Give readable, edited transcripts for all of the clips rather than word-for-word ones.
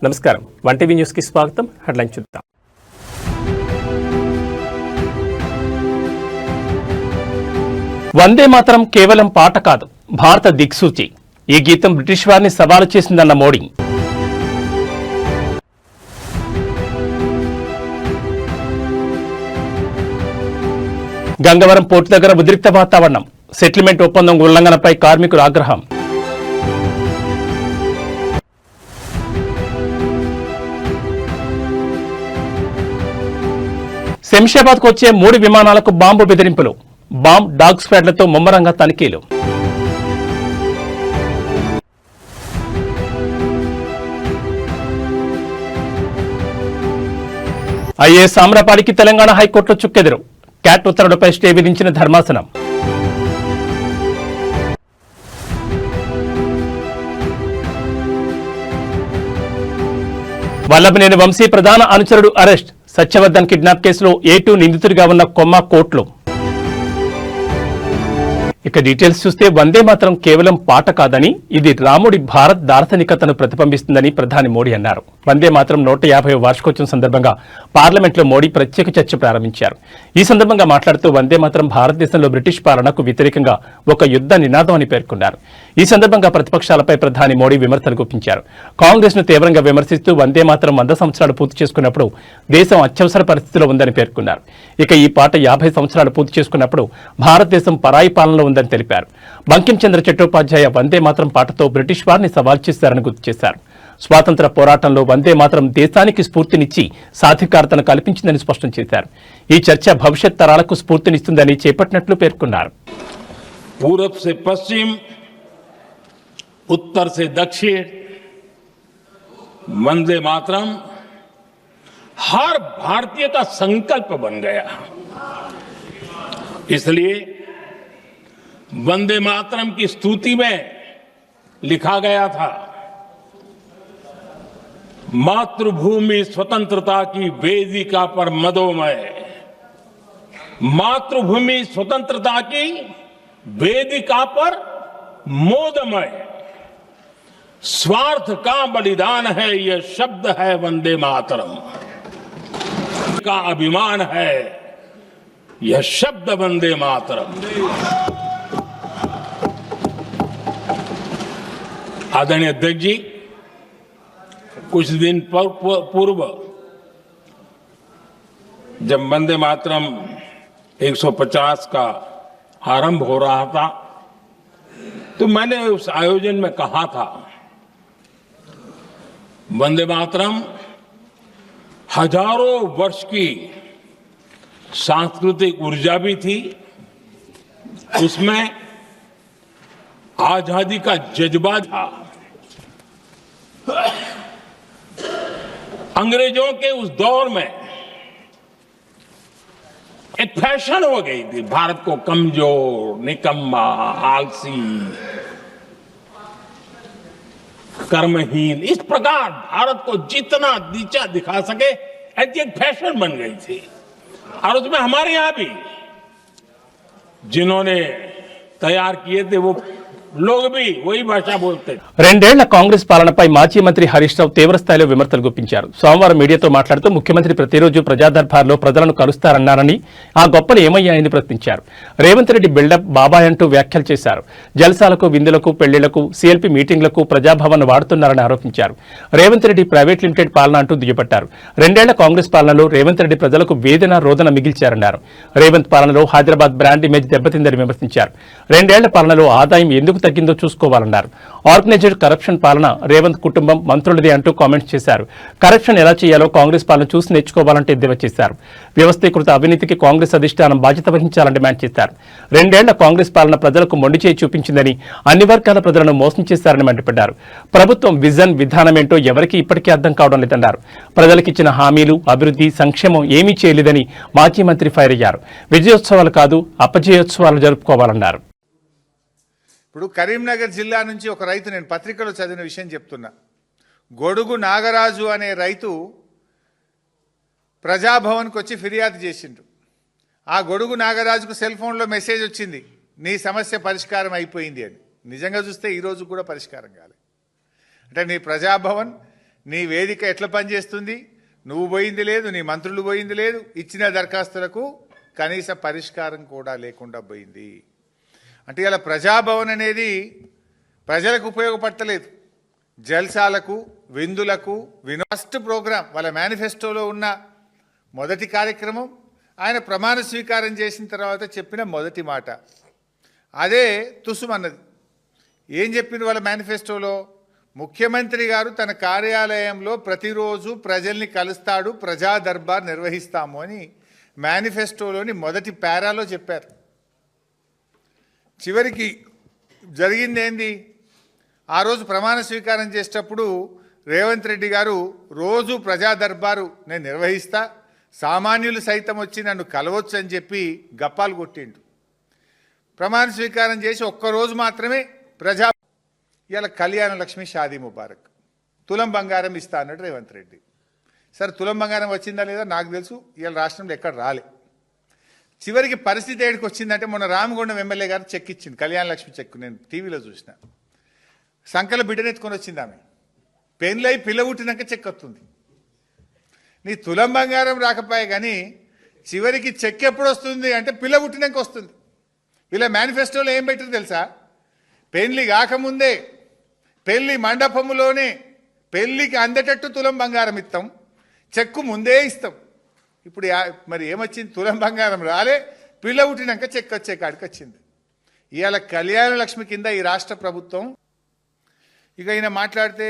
నమస్కారం one TV news కి స్వాగతం. హెడ్లైన్ చూద్దాం. వందే మాతరం కేవలం పాట కాదు, భారత దిక్సూచి. ఈ గీతం బ్రిటిష్ వారిని సవాలు చేసిందన్న మోడీ. గంగవరం పోర్టు దగ్గర ఉద్రిక్త వాతావరణం. సెటిల్మెంట్ ఒప్పందం ఉల్లంఘనపై కార్మికుల ఆగ్రహం. శంషాబాద్కు వచ్చే 3 విమానాలకు బాంబు బెదిరింపులు. డాగ్ స్క్వాడ్లతో ముమ్మరంగా తనిఖీలు. ఐఏఎస్ ఆమ్రపాడికి తెలంగాణ హైకోర్టులో చుక్కెదురు. క్యాట్ ఉత్తర్వులపై స్టే విధించిన ధర్మాసనం. వల్లభనేని వంశీ ప్రధాన అనుచరుడు అరెస్ట్. సత్యవర్ధన్ కిడ్నాప్ కేసులో A2 నిందితుడిగా ఉన్న కొమ్మ కోర్టులో. ఇక డీటెయిల్స్ చూస్తే వందే మాత్రం కేవలం పాట కాదని, ఇది రాముడి భారత్ దార్శనికతను ప్రతిబింబిస్తుందని ప్రధాని మోడీ అన్నారు. వందే మాత్రం 150వ వార్షికోత్సవం సందర్భంగా పార్లమెంట్లో మోడీ ప్రత్యేక చర్చ ప్రారంభించారు. ఈ సందర్భంగా మాట్లాడుతూ వందే మాత్రం భారతదేశంలో బ్రిటిష్ పాలనకు వ్యతిరేకంగా ఒక యుద్ధ నినాదం అని పేర్కొన్నారు. ఈ సందర్భంగా ప్రతిపక్షాలపై ప్రధాని మోడీ విమర్శలు గుప్పించారు. కాంగ్రెస్ ను తీవ్రంగా విమర్శిస్తూ వందే మాత్రం 100 సంవత్సరాలు పూర్తి చేసుకున్నప్పుడు దేశం అత్యవసర పరిస్థితిలో ఉందని పేర్కొన్నారు. ఇక ఈ పాట 50 సంవత్సరాలు పూర్తి చేసుకున్నప్పుడు భారతదేశం పరాయి పాలనలో ఉందని తెలిపారు. బంకించంద్ర చట్టోపాధ్యాయ వందే మాత్రం పాటతో బ్రిటిష్ వారిని సవాల్ చేశారని గుర్తు చేశారు. స్వాతంత్ర పోరాటంలో వందే మాత్రం దేశానికి స్ఫూర్తినిచ్చి సాధికారతను కల్పించిందని స్పష్టం చేశారు. ఈ చర్చ భవిష్యత్ తరాలకు స్ఫూర్తినిస్తుందని చేపట్టినట్లు పేర్కొన్నారు. पूरब से पश्चिम, उत्तर से दक्षिण, वंदे मातरम हर भारतीय का संकल्प बन गया. इसलिए वंदे मातरम की स्तुति में लिखा गया था, मातृभूमि स्वतंत्रता की वेदिका पर मदोमय. मातृभूमि स्वतंत्रता की वेदिका पर मोदमय. स्वार्थ का बलिदान है, यह शब्द है वंदे मातरम का अभिमान है, यह शब्द वंदे मातरम. आदरणीय अध्यक्ष जी, कुछ दिन पूर्व जब वंदे मातरम 150 का आरंभ हो रहा था, तो मैंने उस आयोजन में कहा था, वंदे मातरम हजारों वर्ष की सांस्कृतिक ऊर्जा भी थी, उसमें आजादी का जज्बा था. अंग्रेजों के उस दौर में एक फैशन हो गई थी भारत को कमजोर, निकम्मा, आलसी, कर्महीन, इस प्रकार भारत को जितना नीचा दिखा सके ऐसी एक फैशन बन गई थी. और उसमें हमारे यहां भी जिन्होंने तैयार किए थे वो लोग भी वही भाषा बोलते. 2 ఏళ్ల కాంగ్రెస్ పాలనపై మాజీ మంత్రి హరీష్ రావు తీవ్రస్థాయిలో విమర్శలు గుప్పించారు. సోమవారం మీడియాతో మాట్లాడుతూ ముఖ్యమంత్రి ప్రతిరోజు ప్రజాదర్బార్లో ప్రజలను కలుస్తారన్నారని, ఆ గొప్పలు ఏమయ్యాయని ప్రశ్నించారు. రేవంత్ రెడ్డి బిల్డప్ బాబాయ్ అంటూ వ్యాఖ్యలు చేశారు. జల్సాలకు, విందులకు, పెళ్లిళ్లకు, సీఎల్పీ మీటింగ్లకు ప్రజాభవన్ వాడుతున్నారని ఆరోపించారు. రేవంత్ రెడ్డి ప్రైవేట్ లిమిటెడ్ పాలన అంటూ దుయ్యబట్టారు. 2 ఏళ్ల కాంగ్రెస్ పాలనలో రేవంత్ రెడ్డి ప్రజలకు వేదన, రోదన మిగిల్చారన్నారు. రేవంత్ పాలనలో హైదరాబాద్ బ్రాండ్ ఇమేజ్ దెబ్బతిందని విమర్శించారు. 2 ఏళ్ల పాలనలో ఆదాయం ఎందుకు తగ్గిందో చూసుకోవాలన్నారు. ఆర్గనైజ్డ్ కరప్షన్ పాలన రేవంత్ కుటుంబం, మంత్రులదే అంటూ కామెంట్స్ చేశారు. కరప్షన్ ఎలా చేయాలో కాంగ్రెస్ పాలన చూసి నేర్చుకోవాలంటే ఎద్దేవా చేశారు. వ్యవస్థీకృత అవినీతికి కాంగ్రెస్ అధిష్టానం బాధ్యత వహించాలని డిమాండ్ చేశారు. 2 ఏళ్ల కాంగ్రెస్ పాలన ప్రజలకు మొండి చేయి చూపించిందని, అన్ని వర్గాల ప్రజలను మోసం చేశారని మండిపడ్డారు. ప్రభుత్వం విజన్, విధానమేంటో ఎవరికీ ఇప్పటికీ అర్థం కావడం లేదన్నారు. ప్రజలకిచ్చిన హామీలు, అభివృద్ధి, సంక్షేమం ఏమీ చేయలేదని మాజీ మంత్రి ఫైర్ అయ్యారు. విజయోత్సవాలు కాదు, అపజయోత్సవాలు జరుపుకోవాలన్నారు. ఇప్పుడు కరీంనగర్ జిల్లా నుంచి ఒక రైతు, నేను పత్రికలో చదివిన విషయం చెప్తున్నా. గొడుగు నాగరాజు అనే రైతు ప్రజాభవన్కి వచ్చి ఫిర్యాదు చేసిండు. ఆ గొడుగు నాగరాజుకు సెల్ ఫోన్లో మెసేజ్ వచ్చింది, నీ సమస్య పరిష్కారం అయిపోయింది అని. నిజంగా చూస్తే ఈరోజు కూడా పరిష్కారం కాలేదు. అంటే నీ ప్రజాభవన్, నీ వేదిక ఎట్లా పనిచేస్తుంది, నువ్వు పోయింది లేదు, నీ మంత్రులు పోయింది లేదు, ఇచ్చిన దరఖాస్తులకు కనీస పరిష్కారం కూడా లేకుండా పోయింది. అంటే ఇలా ప్రజాభవన్ అనేది ప్రజలకు ఉపయోగపడతలేదు, జల్సాలకు, విందులకు, ఫస్ట్ ప్రోగ్రాం వాళ్ళ మేనిఫెస్టోలో ఉన్న మొదటి కార్యక్రమం, ఆయన ప్రమాణ స్వీకారం చేసిన తర్వాత చెప్పిన మొదటి మాట అదే తుసుమన్నది. ఏం చెప్పింది వాళ్ళ మేనిఫెస్టోలో? ముఖ్యమంత్రి గారు తన కార్యాలయంలో ప్రతిరోజు ప్రజల్ని కలుస్తాడు, ప్రజా దర్బార్ నిర్వహిస్తాము అని మేనిఫెస్టోలోని మొదటి పారాలో చెప్పారు. చివరికి జరిగింది ఏంది? ఆ రోజు ప్రమాణ స్వీకారం చేసేటప్పుడు రేవంత్ రెడ్డి గారు రోజు ప్రజా దర్బారు నేను నిర్వహిస్తా, సామాన్యులు సైతం వచ్చి నన్ను కలవచ్చు అని చెప్పి గప్పాలు కొట్టిండు. ప్రమాణ స్వీకారం చేసి ఒక్కరోజు మాత్రమే ఇలా కళ్యాణ లక్ష్మి షాదీ ముబారక్, తులం బంగారం ఇస్తా అన్నాడు రేవంత్ రెడ్డి. సరే తులం బంగారం వచ్చిందా లేదా నాకు తెలుసు, ఇవాళ రాష్ట్రంలో ఎక్కడ రాలే. చివరికి పరిస్థితి ఏడికి వచ్చిందంటే మొన్న రామగుండం ఎమ్మెల్యే గారు చెక్ ఇచ్చింది, కళ్యాణ లక్ష్మి చెక్, నేను టీవీలో చూసిన. సంకల బిడ్డనెత్తుకొని వచ్చింది ఆమె, పెళ్ళై పిల్ల పుట్టినాక చెక్ వస్తుంది. నీ తులం బంగారం రాకపోయే కానీ చివరికి చెక్ ఎప్పుడు వస్తుంది అంటే పిల్ల పుట్టినాక వస్తుంది. వీళ్ళ మేనిఫెస్టోలో ఏం పెట్టారు తెలుసా? పెళ్లి కాకముందే పెళ్లి మండపములోనే పెళ్లికి అందేటట్టు తులం బంగారం ఇస్తాం, చెక్కు ముందే ఇస్తాం. ఇప్పుడు మరి ఏమొచ్చింది? తులం బంగారం రాలే, పిల్ల పుట్టినాక చెక్ వచ్చే కాడికి వచ్చింది. ఇవాళ కళ్యాణ లక్ష్మి కింద ఈ రాష్ట్ర ప్రభుత్వం ఇక ఈయన మాట్లాడితే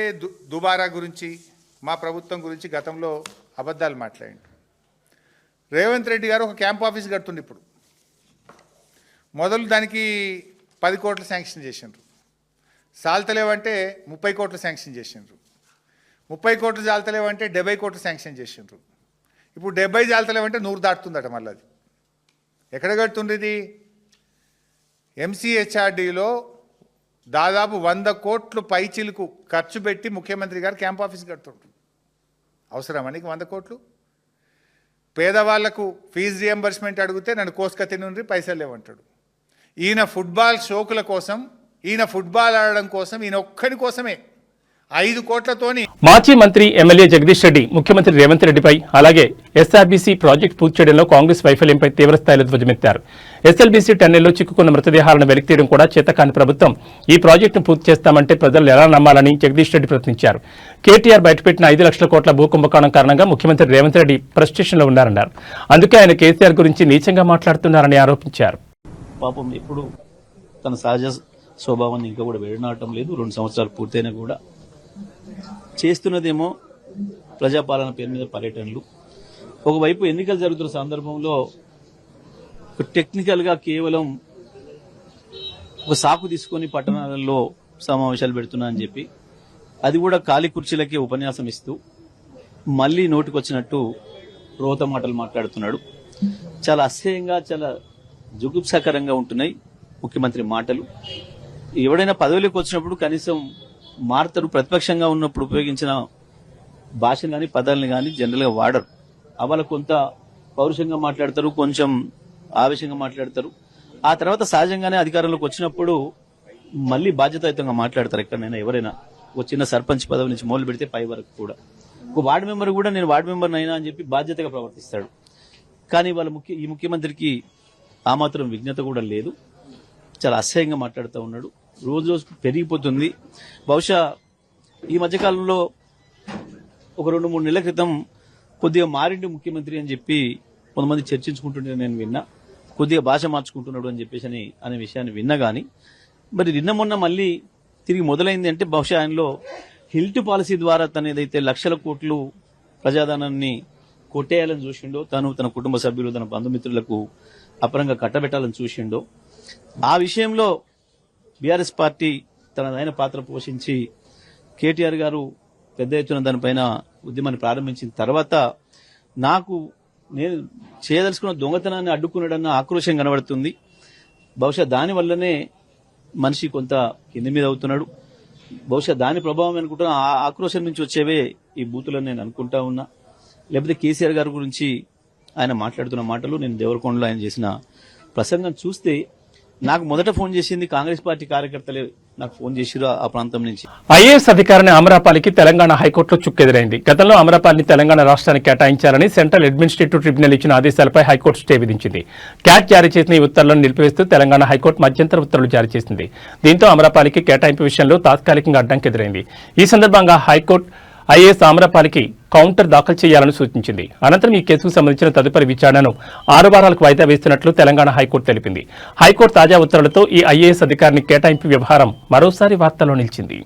దుబారా గురించి, మా ప్రభుత్వం గురించి గతంలో అబద్ధాలు మాట్లాడిండు. రేవంత్ రెడ్డి గారు ఒక క్యాంప్ ఆఫీస్ కడుతుండే, ఇప్పుడు మొదలు దానికి 10 కోట్లు శాంక్షన్ చేసిండ్రు, సాల్తలేవంటే 30 కోట్లు శాంక్షన్ చేసిండ్రు, 30 కోట్లు చాలతలేవంటే 70 కోట్లు శాంక్షన్ చేసిండ్రు. ఇప్పుడు 70 చాలతలేవంటే 100 దాటుతుందట. మళ్ళీ అది ఎక్కడ కడుతుండేది? ఎంసీహెచ్ఆర్డీలో దాదాపు 100 కోట్లు పైచిలకు ఖర్చు పెట్టి ముఖ్యమంత్రి గారు క్యాంప్ ఆఫీస్ కడుతుండ్రు. అవసరమా నీకు 100 కోట్లు? పేదవాళ్లకు ఫీజు రియంబర్స్మెంట్ అడిగితే నన్ను కోసుక తినుండ్రి, పైసలు లేవంటాడు. ఈయన ఫుట్బాల్ షోకుల కోసం, ఈయన ఫుట్బాల్ ఆడడం కోసం, ఈయన ఒక్కడి కోసమే 5 కోట్లతోని మాజీ మంత్రి ఎమ్మెల్యే జగదీష్ రెడ్డి ముఖ్యమంత్రి రేవంత్ రెడ్డిపై అలాగే ఎస్ఆర్బీసీ ప్రాజెక్టు పూర్తి చేయడంలో కాంగ్రెస్ వైఫల్యంపై తీవ్రస్థాయిలో ధ్వజమెత్తారు. ఎస్ఎల్బీసీ టన్నెల్లో చిక్కుకున్న మృతదేహాలను వెలికితీయడం కూడా చేతకాని ప్రభుత్వం ఈ ప్రాజెక్టును పూర్తి చేస్తామంటే ప్రజలు ఎలా నమ్మాలని జగదీష్ రెడ్డి ప్రశ్నించారు. కేటీఆర్ బయటపెట్టిన 5 లక్షల కోట్ల భూ కుంభకోణం కారణంగా ముఖ్యమంత్రి రేవంత్ రెడ్డి ఫ్రస్ట్రేషన్లో ఉన్నారన్నారు. అందుకే ఆయన కేసీఆర్ గురించి నీచంగా మాట్లాడుతున్నారని ఆరోపించారు. పాపం ఎప్పుడు తన సహజ స్వభావాన్ని ఇంకా కూడా విడనాడటం లేదు. 2 సంవత్సరాలు పూర్తయినా కూడా చేస్తున్నదేమో ప్రజాపాలన పేరు మీద పర్యటనలు. ఒకవైపు ఎన్నికలు జరుగుతున్న సందర్భంలో టెక్నికల్ గా కేవలం ఒక సాకు తీసుకొని పట్టణాలలో సమావేశాలు పెడుతున్నా అని చెప్పి, అది కూడా ఖాళీ కుర్చీలకే ఉపన్యాసం ఇస్తూ మళ్లీ నోటికొచ్చినట్టు రోత మాటలు మాట్లాడుతున్నాడు. చాలా అసహ్యంగా, చాలా జుగుప్సాకరంగా ఉంటున్నాయి ముఖ్యమంత్రి మాటలు. ఎవడైనా పదవిలోకి వచ్చినప్పుడు కనీసం మారుతారు. ప్రతిపక్షంగా ఉన్నప్పుడు ఉపయోగించిన భాషను కానీ పదాలను కానీ జనరల్ గా వాడరు. అవాళ కొంత పౌరుషంగా మాట్లాడతారు, కొంచెం ఆవేశంగా మాట్లాడతారు. ఆ తర్వాత సహజంగానే అధికారంలోకి వచ్చినప్పుడు మళ్లీ బాధ్యతాయుతంగా మాట్లాడతారు. ఎక్కడైనా ఎవరైనా ఒక చిన్న సర్పంచ్ పదవి నుంచి మొదలు పెడితే పై వరకు కూడా ఒక వార్డు మెంబర్ కూడా నేను వార్డు మెంబర్ అయినా అని చెప్పి బాధ్యతగా ప్రవర్తిస్తాడు. కానీ వాళ్ళ ఈ ముఖ్యమంత్రికి ఆ మాత్రం విజ్ఞత కూడా లేదు. చాలా అసహ్యంగా మాట్లాడుతూ ఉన్నాడు. రోజు రోజు పెరిగిపోతుంది. బహుశా ఈ మధ్యకాలంలో ఒక 2-3 నెలల క్రితం కొద్దిగా మారిండు ముఖ్యమంత్రి అని చెప్పి కొంతమంది చర్చించుకుంటుంటే నేను విన్నా. కొద్దిగా భాష మార్చుకుంటున్నాడు అని చెప్పేసి అనే విషయాన్ని విన్నా. కానీ మరి నిన్న మొన్న మళ్ళీ తిరిగి మొదలైంది అంటే బహుశా ఆయనలో హిల్ట్ పాలసీ ద్వారా తను ఏదైతే లక్షల కోట్లు ప్రజాధనాన్ని కొట్టేయాలని చూసిండో, తను తన కుటుంబ సభ్యులు తన బంధుమిత్రులకు అపరంగా కట్టబెట్టాలని చూసిండో, ఆ విషయంలో బీఆర్ఎస్ పార్టీ తనదైన పాత్ర పోషించి కేటీఆర్ గారు పెద్ద ఎత్తున దానిపైన ఉద్యమాన్ని ప్రారంభించిన తర్వాత నేను చేయదలుచుకున్న దొంగతనాన్ని అడ్డుకున్నాడన్న ఆక్రోశం కనబడుతుంది. బహుశా దానివల్లనే మనిషి కొంత కింది మీద అవుతున్నాడు. బహుశా దాని ప్రభావం అనుకుంటున్నా. ఆ ఆక్రోశం నుంచి వచ్చేవే ఈ బూతులని నేను అనుకుంటా ఉన్నా. లేకపోతే కేసీఆర్ గారి గురించి ఆయన మాట్లాడుతున్న మాటలు, నేను దేవరకొండలో ఆయన చేసిన ప్రసంగం చూస్తే నాకు మొదట ఫోన్ చేసింది కాంగ్రెస్ పార్టీ కార్యకర్తలే నాకు ఫోన్ చేసిరు ఆ ప్రాంతం నుంచి. ఐఏఎస్ అధికారిని అమరాపాలికి తెలంగాణ హైకోర్టులో చుక్కెదురైంది. గతంలో అమరాపాలిని తెలంగాణ రాష్ట్రానికి కేటాయించాలని సెంట్రల్ అడ్మినిస్ట్రేటివ్ ట్రిబ్యునల్ ఇచ్చిన ఆదేశాలపై హైకోర్టు స్టే విధించింది. క్యాట్ జారీ చేసిన ఈ ఉత్తర్వులను నిలిపివేస్తూ తెలంగాణ హైకోర్టు మధ్యంతర ఉత్తర్వులు జారీ చేసింది. దీంతో అమరాపాలికి కేటాయింపు విషయంలో తాత్కాలికంగా అడ్డంకి ఎదురైంది. ఈ సందర్భంగా హైకోర్టు ఐఏఎస్ అమరాపాలికి కౌంటర్ దాఖలు చేయాలని సూచించింది. అనంతరం ఈ కేసుకు సంబంధించిన తదుపరి విచారణను 6 వారాలకు వాయిదా వేస్తున్నట్లు తెలంగాణ హైకోర్టు తెలిపింది. హైకోర్టు తాజా ఉత్తర్వులతో ఈ ఐఏఎస్ అధికారిని కేటాయింపు వ్యవహారం మరోసారి వార్తల్లో నిలిచింది.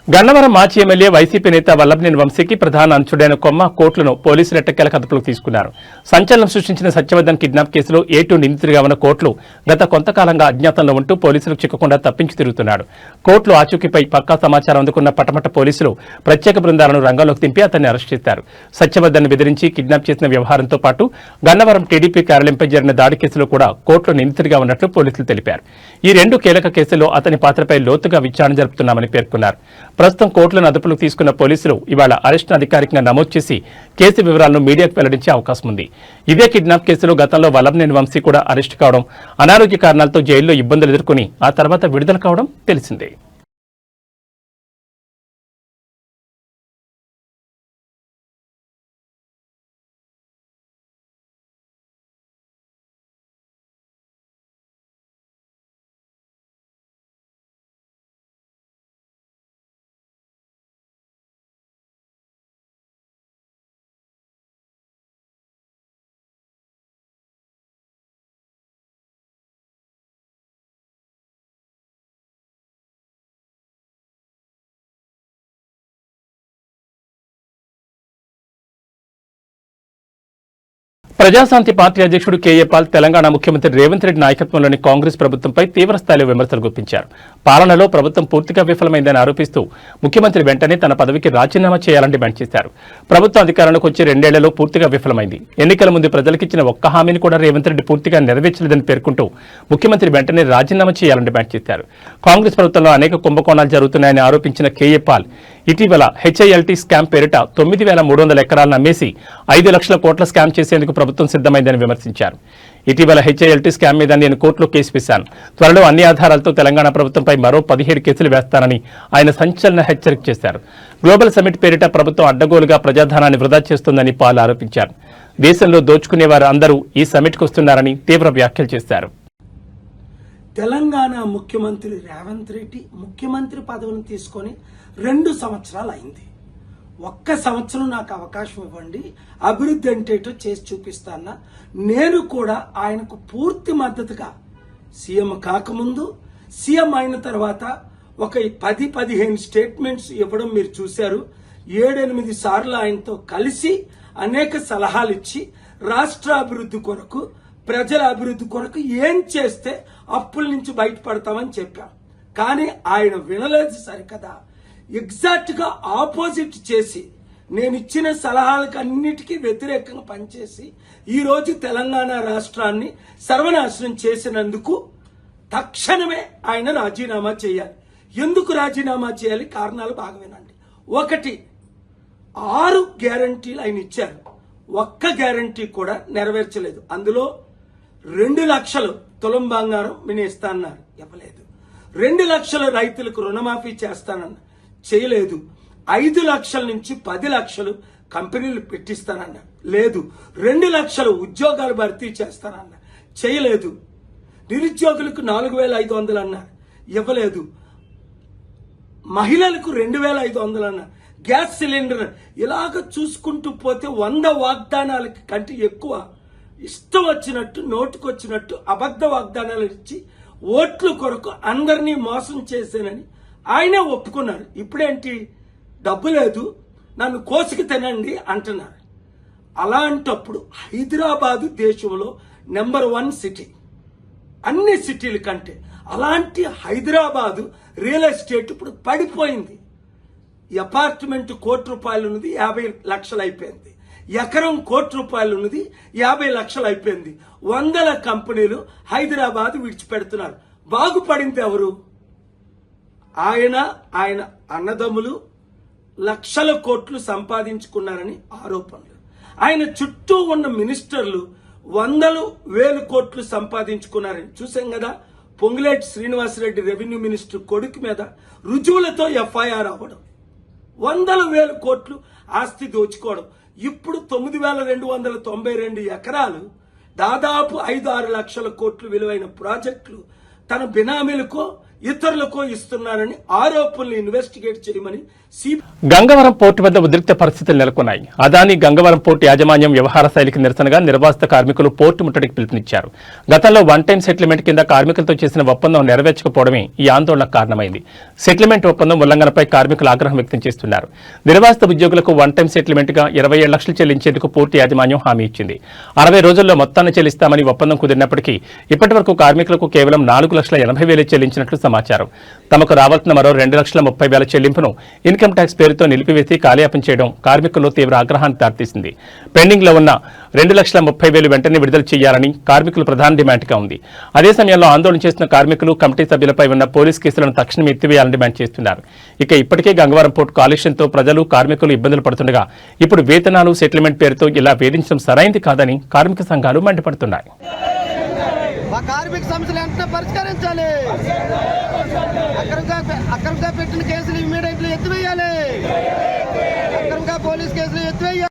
గన్నవరం మాజీ ఎమ్మెల్యే వైసీపీ నేత వల్లభనేని వంశీకి ప్రధాన అంచుడైన కొమ్మ కోర్టులను పోలీసులు ఎట్టకేలకు అదుపులోకి తీసుకున్నారు. సంచలనం సృష్టించిన సత్యవర్ధన్ కిడ్నాప్ కేసులో A2 నిందితుడిగా ఉన్న కోర్టులు గత కొంతకాలంగా అజ్ఞాతంలో ఉంటూ పోలీసులకు చిక్కకుండా తప్పించి తిరుగుతున్నాడు. కోర్టులు ఆచూకీపై పక్కా సమాచారం అందుకున్న పటమట పోలీసులు ప్రత్యేక బృందాలను రంగంలోకి దింపి అతన్ని అరెస్ట్ చేశారు. సత్యవర్ధన్ బెదిరించి కిడ్నాప్ చేసిన వ్యవహారంతో పాటు గన్నవరం టీడీపీ కార్యాలయంపై జరిగిన దాడి కేసులో కూడా కోర్టులో నిందితుడిగా ఉన్నట్లు పోలీసులు తెలిపారు. ఈ 2 కీలక కేసుల్లో అతని పాత్రపై లోతుగా విచారణ జరుపుతున్నామని పేర్కొన్నారు. ప్రస్తుతం కోర్టులను అదుపులోకి తీసుకున్న పోలీసులు ఇవాళ అరెస్టును అధికారికంగా నమోదు చేసి కేసు వివరాలను మీడియాకు వెల్లడించే అవకాశం ఉంది. ఇదే కిడ్నాప్ కేసులో గతంలో వల్లభనేని వంశీ కూడా అరెస్టు కావడం, అనారోగ్య కారణాలతో జైల్లో ఇబ్బందులు ఎదుర్కొని ఆ తర్వాత విడుదల కావడం తెలిసిందే. ప్రజాశాంతి పార్టీ అధ్యక్షుడు కేఏ పాల్ తెలంగాణ ముఖ్యమంత్రి రేవంత్ రెడ్డి నాయకత్వంలోని కాంగ్రెస్ ప్రభుత్వంపై తీవ్ర స్థాయిలో విమర్శలు గుప్పించారు. పాలనలో ప్రభుత్వం పూర్తిగా విఫలమైందని ఆరోపిస్తూ ముఖ్యమంత్రి వెంటనే తన పదవికి రాజీనామా చేయాలని డిమాండ్ చేశారు. ప్రభుత్వం అధికారంలోకి వచ్చి 2 ఏళ్లలో పూర్తిగా విఫలమైంది. ఎన్నికల ముందు ప్రజలకిచ్చిన ఒక్క హామీని కూడా రేవంత్ రెడ్డి పూర్తిగా నెరవేర్చలేదని పేర్కొంటూ ముఖ్యమంత్రి వెంటనే రాజీనామా చేయాలని డిమాండ్ చేశారు. కాంగ్రెస్ ప్రభుత్వంలో అనేక కుంభకోణాలు జరుగుతున్నాయని ఆరోపించిన కేఏ పాల్ ఇటీవల HILT స్కామ్ పేరిట 9,300 ఎకరాలను అమ్మేసి 5 లక్షల కోట్ల స్కామ్ చేసేందుకు ప్రభుత్వం సిద్ధమైందని విమర్శించారు. ఇటీవల HILT స్కామ్ మీద నేను కోర్టులో కేసు వేశాను. త్వరలో అన్ని ఆధారాలతో తెలంగాణ ప్రభుత్వంపై మరో 17 కేసులు వేస్తానని ఆయన సంచలన హెచ్చరిక చేశారు. గ్లోబల్ సమిట్ పేరిట ప్రభుత్వం అడ్డగోలుగా ప్రజాధనాన్ని వృధా చేస్తోందని పాల్ ఆరోపించారు. దేశంలో దోచుకునేవారు అందరూ ఈ సమిట్కు వస్తున్నారని తీవ్ర వ్యాఖ్యలు చేశారు. తెలంగాణ ముఖ్యమంత్రి రేవంత్ రెడ్డి ముఖ్యమంత్రి పదవిని తీసుకొని 2 సంవత్సరాలు అయింది. 1 సంవత్సరం నాకు అవకాశం ఇవ్వండి, అభివృద్ధి అంటేటో చేసి చూపిస్తానా. నేను కూడా ఆయనకు పూర్తి మద్దతుగా సీఎం కాకముందు, సీఎం అయిన తర్వాత ఒక 10-15 స్టేట్మెంట్స్ ఇవ్వడం మీరు చూశారు. 7-8 సార్లు ఆయనతో కలిసి అనేక సలహాలు ఇచ్చి రాష్ట్ర అభివృద్ధి కొరకు, ప్రజల అభివృద్ధి కొరకు ఏం చేస్తే అప్పుల నుంచి బయటపడతామని చెప్పాం. కానీ ఆయన వినలేదు సరికదా, ఎగ్జాక్ట్ గా ఆపోజిట్ చేసి నేను ఇచ్చిన సలహాలకు అన్నిటికీ వ్యతిరేకంగా పనిచేసి ఈ రోజు తెలంగాణ రాష్ట్రాన్ని సర్వనాశనం చేసినందుకు తక్షణమే ఆయన రాజీనామా చేయాలి. ఎందుకు రాజీనామా చేయాలి? కారణాలు బాగా వినండి. 1, 6 గ్యారంటీలు ఆయన ఇచ్చారు, 1 గ్యారంటీ కూడా నెరవేర్చలేదు. అందులో 2 లక్షలు తులం బంగారం నేను ఇస్తానన్నారు, ఇవ్వలేదు. 2 లక్షల రైతులకు రుణమాఫీ చేస్తానన్నారు, చేయలేదు. 5 లక్షల నుంచి 10 లక్షలు కంపెనీలు పెట్టిస్తానన్నారు, లేదు. 2 లక్షల ఉద్యోగాలు భర్తీ చేస్తానన్నారు, చేయలేదు. నిరుద్యోగులకు 4,500 అన్నారు, ఇవ్వలేదు. మహిళలకు 2,500 అన్నారు, గ్యాస్ సిలిండర్. ఇలాగ చూసుకుంటూ పోతే 100 వాగ్దానాలకి కంటే ఎక్కువ ఇష్టం వచ్చినట్టు నోటుకొచ్చినట్టు అబద్ధ వాగ్దానాలు ఇచ్చి ఓట్ల కొరకు అందరినీ మోసం చేశానని ఆయనే ఒప్పుకున్నారు. ఇప్పుడేంటి, డబ్బు లేదు నన్ను కోసుకు తినండి అంటున్నారు. అలాంటప్పుడు హైదరాబాదు దేశంలో నెంబర్ 1 సిటీ, అన్ని సిటీల కంటే. అలాంటి హైదరాబాదు రియల్ ఎస్టేట్ ఇప్పుడు పడిపోయింది. అపార్ట్మెంట్ ₹1,00,00,000 ఉన్నది 50 లక్షలు అయిపోయింది. ఎకరం ₹1,00,00,000 ఉన్నది 50 లక్షలు అయిపోయింది. వందల కంపెనీలు హైదరాబాద్ విడిచిపెడుతున్నారు. బాగుపడింది ఎవరు? ఆయన అన్నదమ్ములు లక్షల కోట్లు సంపాదించుకున్నారని ఆరోపణలు. ఆయన చుట్టూ ఉన్న మినిస్టర్లు వందలు వేల కోట్లు సంపాదించుకున్నారని చూసాం కదా. పొంగులేటి శ్రీనివాసరెడ్డి రెవెన్యూ మినిస్టర్ కొడుకు మీద రుజువులతో ఎఫ్ఐఆర్ అవ్వడం, వందల వేల కోట్లు ఆస్తి దోచుకోవడం. ఇప్పుడు 9,292 ఎకరాలు, దాదాపు 5-6 లక్షల కోట్లు విలువైన ప్రాజెక్టులు తన బినామీలకో ఇతరులకో ఇస్తున్నారని ఆరోపణలు ఇన్వెస్టిగేట్ చేయమని గంగవరం పోర్టు వద్ద ఉద్రిక్త పరిస్థితులు నెలకొన్నాయి. అదాని గంగవరం పోర్టు యాజమాన్యం వ్యవహార శైలికి నిరసనగా నిర్వాసిత కార్మికులు పోర్టు ముట్టడికి పిలుపునిచ్చారు. గతంలో వన్ టైం సెటిల్మెంట్ కింద కార్మికులతో చేసిన ఒప్పందం నెరవేర్చకపోవడమే ఈ ఆందోళనకు కారణమైంది. సెటిల్మెంట్ ఒప్పందం ఉల్లంఘనపై కార్మికులు ఆగ్రహం వ్యక్తం చేస్తున్నారు. నిర్వాసిత ఉద్యోగులకు వన్ టైం సెటిల్మెంట్ గా 27 లక్షలు చెల్లించేందుకు పోర్టు యాజమాన్యం హామీ ఇచ్చింది. 60 రోజుల్లో మొత్తాన్ని చెల్లిస్తామని ఒప్పందం కుదిరినప్పటికీ ఇప్పటి వరకు కార్మికులకు కేవలం 4,80,000 చెల్లించినట్లు సమాచారం. తమకు రావాల్సిన మరో 2,30,000 చెల్లింపును ఇన్కమ్ ట్యాక్స్ పేరుతో నిలిపివేసి కాలయాపన చేయడం కార్మికుల్లో తీవ్ర ఆగ్రహానికి దారితీసింది. పెండింగ్ లో ఉన్న 2,30,000 వెంటనే విడుదల చేయాలని కార్మికుల ప్రధాన డిమాండ్గా ఉంది. అదే సమయంలో ఆందోళన చేస్తున్న కార్మికులు కమిటీ సభ్యులపై ఉన్న పోలీస్ కేసులను తక్షణం ఎత్తివేయాలని డిమాండ్ చేస్తున్నారు. ఇప్పటికే గంగవరం పోర్టు కాలుష్యంతో ప్రజలు కార్మికులు ఇబ్బందులు పడుతుండగా ఇప్పుడు వేతనాలు సెటిల్మెంట్ పేరుతో ఇలా వేధించడం సరైంది కాదని కార్మిక సంఘాలు మండిపడుతున్నాయి. కార్మిక సమస్యలు వెంటనే పరిష్కరించాలి. అక్రమంగా పెట్టిన కేసులు ఇమ్మీడియట్లీ ఎత్తివేయాలి. అక్రమంగా పోలీస్ కేసులు ఎత్తివేయాలి.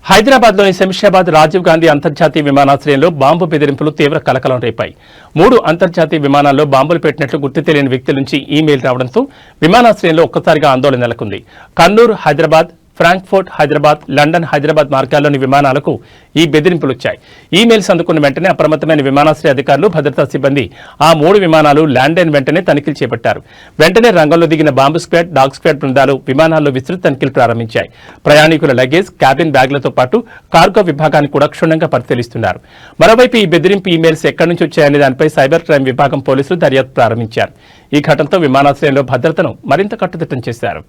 హైదరాబాద్లోని శంషాబాద్ రాజీవ్ గాంధీ అంతర్జాతీయ విమానాశ్రయంలో బాంబు బెదిరింపులు తీవ్ర కలకలం రేపాయి. 3 అంతర్జాతీయ విమానాల్లో బాంబులు పెట్టినట్లు గుర్తు తెలియని వ్యక్తుల నుంచి ఈమెయిల్ రావడంతో విమానాశ్రయంలో ఒక్కసారిగా ఆందోళన నెలకొంది. కన్నూర్ హైదరాబాద్, ఫ్రాంక్ఫర్ట్ హైదరాబాద్, లండన్ హైదరాబాద్ మార్గాల్లోని విమానాలకు ఈ బెదిరింపులు వచ్చాయి. ఈమెయిల్స్ అందుకున్న వెంటనే అప్రమత్తమైన విమానాశ్రయ అధికారులు, భద్రతా సిబ్బంది ఆ 3 విమానాలు ల్యాండ్ అయిన వెంటనే తనిఖీలు చేపట్టారు. వెంటనే రంగంలో దిగిన బాంబు స్క్వాడ్, డాగ్ స్క్వాడ్ బృందాలు విమానాల్లో విస్తృత తనిఖీలు ప్రారంభించాయి. ప్రయాణికుల లగేజ్, క్యాబిన్ బ్యాగ్లతో పాటు కార్గో విభాగాన్ని కూడా క్షుణ్ణంగా పరిశీలిస్తున్నారు. మరోవైపు ఈ బెదిరింపు ఈమెయిల్స్ ఎక్కడి నుంచి వచ్చాయనే దానిపై సైబర్ క్రైమ్ విభాగం పోలీసులు దర్యాప్తు ప్రారంభించారు. ఈ ఘటనతో విమానాశ్రయంలో భద్రతను మరింత కట్టుదిట్టం చేశారు.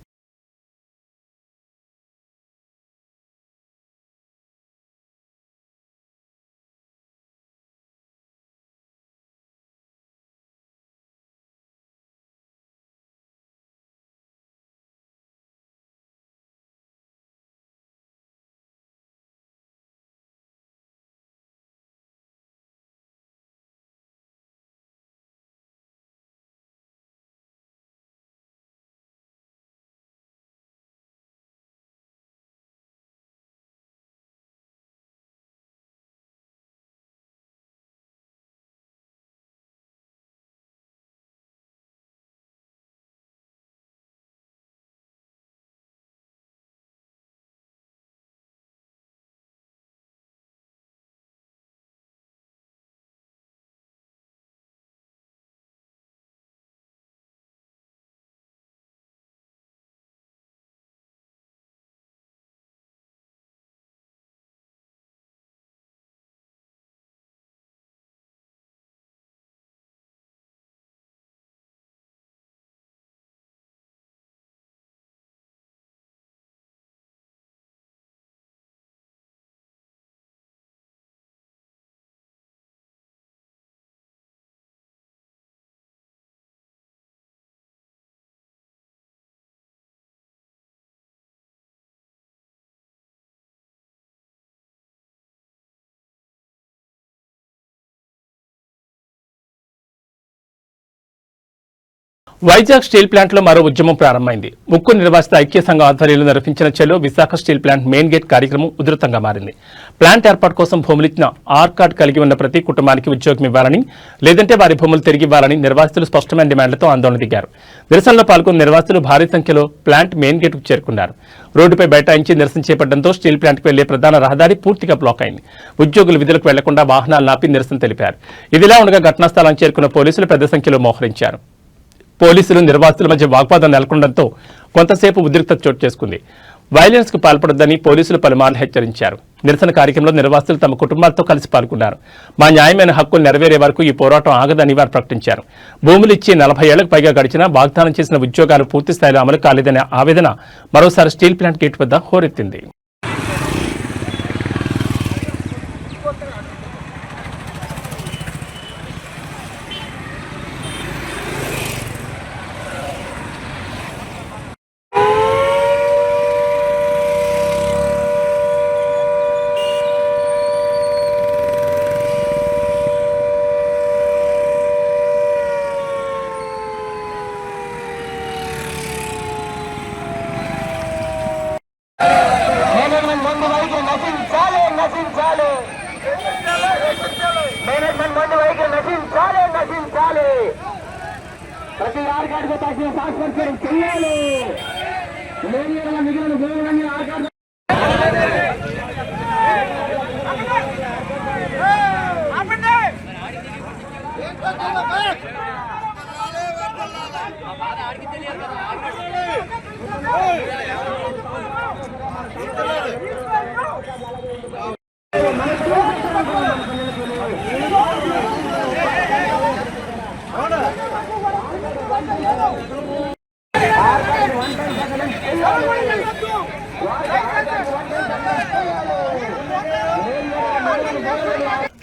వైజాగ్ స్టీల్ ప్లాంట్లో మరో ఉద్యమం ప్రారంభమైంది. ఉక్కు నిర్వాసిత ఐక్య సంఘం ఆధ్వర్యంలో నిర్వహించిన చెలో Visakha steel plant main gate కార్యక్రమం ఉధృతంగా మారింది. ప్లాంట్ ఏర్పాటు కోసం భూములిచ్చిన ఆర్ కార్డు కలిగి ఉన్న ప్రతి కుటుంబానికి ఉద్యోగం ఇవ్వాలని, లేదంటే వారి భూములు తిరిగి ఇవ్వాలని నిర్వాసితులు స్పష్టమైన డిమాండ్లతో ఆందోళన దిగారు. నిరసనలో పాల్గొన్న నిర్వాసితులు భారీ సంఖ్యలో ప్లాంట్ మెయిన్ గేట్కు చేరుకున్నారు. రోడ్డుపై బైఠాయించి నిరసన చేపట్టడంతో స్టీల్ ప్లాంట్కు వెళ్లే ప్రధాన రహదారి పూర్తిగా బ్లాక్ అయింది. ఉద్యోగులు విధులకు వెళ్లకుండా వాహనాలు నాపి నిరసన తెలిపారు. ఇదిలా ఉండగా ఘటనా స్థలానికి చేరుకున్న పోలీసులు పెద్ద సంఖ్యలో మోహరించారు. పోలీసులు నిర్వాసితుల మధ్య వాగ్వాదం నెలకొనడంతో కొంతసేపు ఉద్రిక్తత చోటు చేసుకుంది. వైలెన్స్ కు పాల్పడొద్దని పోలీసులు పలుమార్లు హెచ్చరించారు. నిరసన కార్యక్రమంలో నిర్వాసితులు తమ కుటుంబాలతో కలిసి పాల్గొన్నారు. మా న్యాయమైన హక్కులు నెరవేరే వరకు ఈ పోరాటం ఆగదని వారు ప్రకటించారు. భూములు ఇచ్చి 40 ఏళ్లకు పైగా గడిచినా వాగ్దానం చేసిన ఉద్యోగాలు పూర్తి స్థాయిలో అమలు కాలేదనే ఆవేదన మరోసారి స్టీల్ ప్లాంట్ గేట్ వద్ద హోరెత్తింది. మేనేజ్మెంట్ ముందు వైఖరి నశించాలి నశించాలి మేనేజ్మెంట్ ముందు వైఖరి నశించాలి నశించాలి ప్రతి ఆర్గాడికి తగిన సాక్షాత్కారం చెయ్యాలి. మిగిలిన భూములన్నీ ఆర్గాడు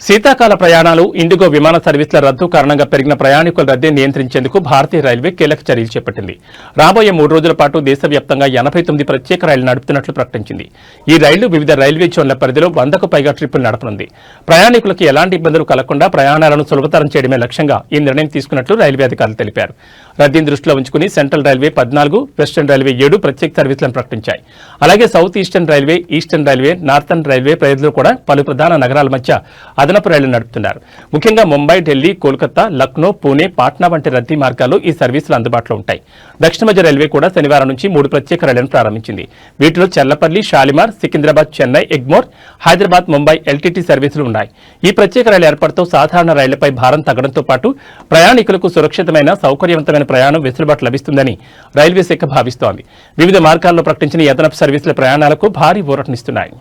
శీతాకాల ప్రయాణాలు, ఇండిగో విమాన సర్వీసుల రద్దు కారణంగా పెరిగిన ప్రయాణికుల రద్దీని నియంత్రించేందుకు భారతీయ రైల్వే కీలక చర్యలు చేపట్టింది. రాబోయే 3 రోజుల పాటు దేశవ్యాప్తంగా 89 ప్రత్యేక రైళ్లు నడుపుతున్నట్లు ప్రకటించింది. ఈ రైళ్లు వివిధ రైల్వే జోన్ల పరిధిలో 100కు పైగా ట్రిప్పులు నడపనుంది. ప్రయాణికులకు ఎలాంటి ఇబ్బందులు కలగకుండా ప్రయాణాలను సులభతరం చేయడమే లక్ష్యంగా ఈ నిర్ణయం తీసుకున్నట్లు రైల్వే అధికారులు తెలిపారు. రద్దీని దృష్టిలో ఉంచుకుని సెంట్రల్ రైల్వే 14, వెస్టర్న్ రైల్వే 7 ప్రత్యేక సర్వీసులను ప్రకటించాయి. అలాగే south eastern railway, eastern railway, northern railway పరిధిలో కూడా పలు ప్రధాన నగరాల మధ్య అదనపు రైళ్లు నడుపుతున్నారు. ముఖ్యంగా ముంబై, ఢిల్లీ, కోల్కతా, లక్నో, పూణే, పాట్నా వంటి రద్దీ మార్గాల్లో ఈ సర్వీసులు అందుబాటులో ఉంటాయి. దక్షిణ మధ్య రైల్వే కూడా శనివారం నుంచి 3 ప్రత్యేక రైళ్లను ప్రారంభించింది. వీటిలో చల్లపల్లి, షాలిమార్, సికింద్రాబాద్, చెన్నై, ఎగ్మోర్, హైదరాబాద్, ముంబై ఎల్టీటీ సర్వీసులు ఉన్నాయి. ఈ ప్రత్యేక రైలు ఏర్పాటుతో సాధారణ రైళ్లపై భారం తగ్గడంతో పాటు ప్రయాణికులకు సురక్షితమైన, సౌకర్యవంతమైన ప్రయాణం వెసులుబాటు లభిస్తుందని రైల్వే శాఖ భావిస్తోంది. వివిధ మార్గాల్లో ప్రకటించిన ఈ అదనపు సర్వీసుల ప్రయాణాలకు భారీ ఊరటనిస్తున్నాయి.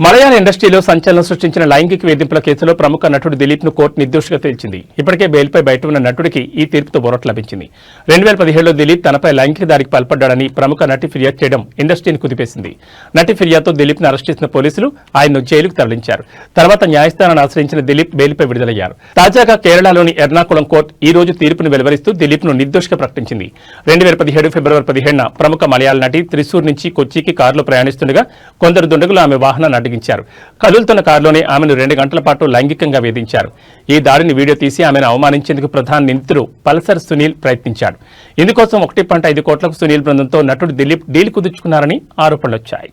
మలయాళ ఇండస్ట్రీలో సంచలనం సృష్టించిన లైంగిక వేధింపుల కేసులో ప్రముఖ నటుడు దిలీప్ ను కోర్టు నిర్దోషిగా తేల్చింది. ఇప్పటికే బెయిల్పై బయట ఉన్న నటుడికి ఈ తీర్పుతో ఊరట లభించింది. 2017లో దిలీప్ తనపై లైంగిక దాడికి పాల్పడ్డాడని ప్రముఖ నటి ఫిర్యాదు చేయడం ఇండస్ట్రీని కుదిపేసింది. నటి ఫిర్యాదుతో దిలీప్ ను అరెస్ట్ చేసిన పోలీసులు ఆయన్ను జైలుకు తరలించారు. తర్వాత న్యాయస్థానాన్ని ఆశ్రయించిన దిలీప్ బెయిల్పై విడుదలయ్యారు. తాజాగా కేరళలోని ఎర్నాకుళం కోర్టు ఈ రోజు తీర్పును వెలువరిస్తూ దిలీప్ ను నిర్దోషిగా ప్రకటించింది. 2017 ఫిబ్రవరి 17న ప్రముఖ మలయాళ నటి త్రిశూర్ నుంచి కొచ్చికి కారులో ప్రయాణిస్తుండగా కొందరు దుండగులు ఆమె వాహనాన్ని అడ్డగించారు. కదులుతున్న కారులోనే ఆమెను 2 గంటల పాటు లైంగికంగా వేధించారు. ఈ దాడిని వీడియో తీసి ఆమెను అవమానించేందుకు ప్రధాన నిందితుడు పల్సర్ సునీల్ ప్రయత్నించాడు. ఇందుకోసం 1.5 కోట్లకు సునీల్ బృందంతో నటుడు దిలీప్ డీల్ కుదుర్చుకున్నారని ఆరోపణలొచ్చాయి.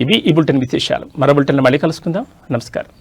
ఇవి ఈ బులెటిన్ విశేషాలు. మరో బులెటిన్లో మళ్ళీ కలుసుకుందాం. నమస్కారం.